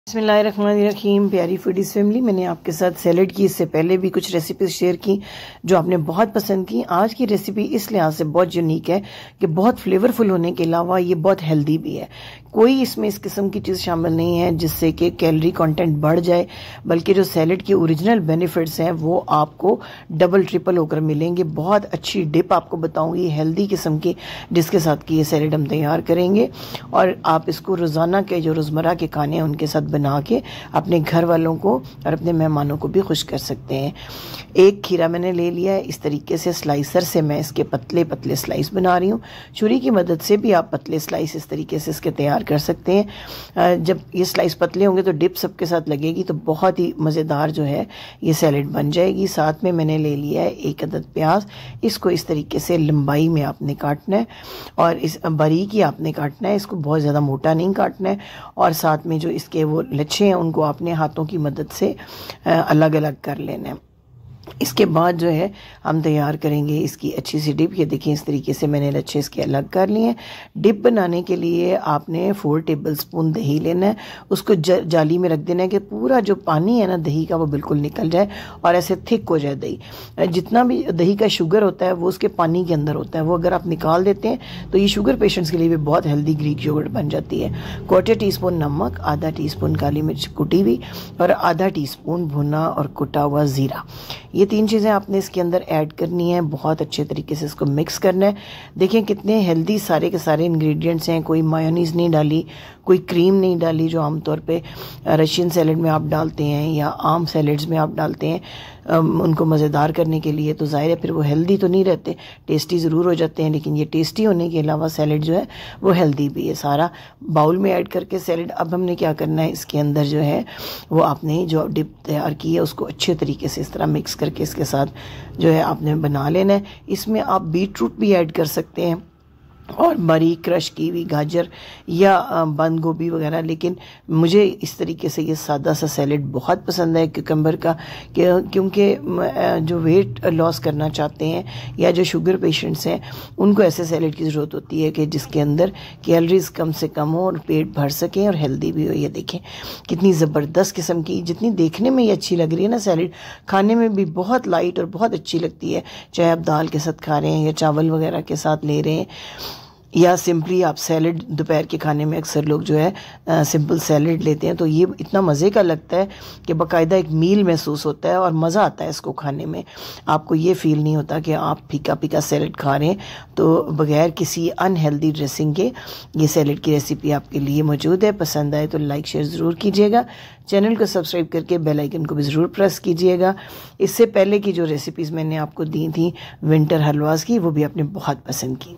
बिस्मिल्लाहिर्रहमानिर्रहीम। प्यारी foodies family, मैंने आपके साथ सैलड की इससे पहले भी कुछ रेसिपीज शेयर की जो आपने बहुत पसंद की। आज की रेसिपी इस लिहाज से बहुत यूनिक है कि बहुत फ्लेवरफुल होने के अलावा ये बहुत हेल्दी भी है। कोई इसमें इस किस्म की चीज़ शामिल नहीं है जिससे कि कैलोरी कंटेंट बढ़ जाए, बल्कि जो सैलड के ओरिजिनल बेनिफिट्स हैं वो आपको डबल ट्रिपल होकर मिलेंगे। बहुत अच्छी डिप आपको बताऊंगी हेल्दी किस्म की, जिसके साथ कि ये सैलड हम तैयार करेंगे और आप इसको रोज़ाना के जो रोज़मर्रा के खाने हैं उनके साथ बना के अपने घर वालों को और अपने मेहमानों को भी खुश कर सकते हैं। एक खीरा मैंने ले लिया है, इस तरीके से स्लाइसर से मैं इसके पतले पतले स्लाइस बना रही हूँ। छुरी की मदद से भी आप पतले स्लाइस इस तरीके से इसके तैयार कर सकते हैं। जब ये स्लाइस पतले होंगे तो डिप सबके साथ लगेगी तो बहुत ही मज़ेदार जो है ये सैलड बन जाएगी। साथ में मैंने ले लिया है एक अदद प्याज, इसको इस तरीके से लंबाई में आपने काटना है और इस बारीक ही आपने काटना है, इसको बहुत ज़्यादा मोटा नहीं काटना है। और साथ में जो इसके वो लच्छे हैं उनको आपने हाथों की मदद से अलग अलग कर लेना है। इसके बाद जो है हम तैयार करेंगे इसकी अच्छी सी डिप। ये देखिए इस तरीके से मैंने लच्छे इसके अलग कर लिए हैं। डिप बनाने के लिए आपने 4 टेबलस्पून दही लेना है, उसको जाली में रख देना है कि पूरा जो पानी है ना दही का वो बिल्कुल निकल जाए और ऐसे थिक हो जाए दही। जितना भी दही का शुगर होता है वो उसके पानी के अंदर होता है, वो अगर आप निकाल देते हैं तो ये शुगर पेशेंट्स के लिए भी बहुत हेल्दी ग्रीक योगर्ट बन जाती है। 1/4 टीस्पून नमक, आधा टीस्पून काली मिर्च कुटी हुई और आधा टीस्पून भुना और कुटा हुआ ज़ीरा। ये 3 चीज़ें आपने इसके अंदर ऐड करनी है। बहुत अच्छे तरीके से इसको मिक्स करना है। देखें कितने हेल्दी सारे के सारे इंग्रेडिएंट्स हैं। कोई मायोनीज़ नहीं डाली, कोई क्रीम नहीं डाली जो आमतौर पे रशियन सैलड में आप डालते हैं या आम सैलड्स में आप डालते हैं उनको मज़ेदार करने के लिए। तो ज़ाहिर है फिर वो हेल्दी तो नहीं रहते, टेस्टी ज़रूर हो जाते हैं, लेकिन ये टेस्टी होने के अलावा सैलड जो है वो हेल्दी भी है। सारा बाउल में ऐड करके सैलड अब हमने क्या करना है, इसके अंदर जो है वो आपने जो डिप तैयार की है उसको अच्छे तरीके से इस तरह मिक्स करके इसके साथ जो है आपने बना लेना है। इसमें आप बीट रूट भी ऐड कर सकते हैं और बारीक क्रश की हुई गाजर या बंद गोभी वगैरह, लेकिन मुझे इस तरीके से ये सादा सा सैलड बहुत पसंद है क्यूकम्बर का, क्योंकि जो वेट लॉस करना चाहते हैं या जो शुगर पेशेंट्स हैं उनको ऐसे सैलड की ज़रूरत होती है कि जिसके अंदर कैलोरीज कम से कम हो और पेट भर सकें और हेल्दी भी हो। ये देखें कितनी ज़बरदस्त किस्म की, जितनी देखने में ये अच्छी लग रही है ना सैलड, खाने में भी बहुत लाइट और बहुत अच्छी लगती है। चाहे आप दाल के साथ खा रहे हैं या चावल वगैरह के साथ ले रहे हैं या सिंपली आप सैलड दोपहर के खाने में अक्सर लोग जो है सिंपल सैलड लेते हैं, तो ये इतना मज़े का लगता है कि बाकायदा एक मील महसूस होता है और मज़ा आता है इसको खाने में। आपको ये फील नहीं होता कि आप फीका फीका सैलड खा रहे हैं। तो बगैर किसी अनहेल्दी ड्रेसिंग के ये सैलड की रेसिपी आपके लिए मौजूद है। पसंद आए तो लाइक शेयर ज़रूर कीजिएगा, चैनल को सब्सक्राइब करके बेल आइकन को भी ज़रूर प्रेस कीजिएगा। इससे पहले की जो रेसिपीज़ मैंने आपको दी थी विंटर हलवास की, वो भी आपने बहुत पसंद की।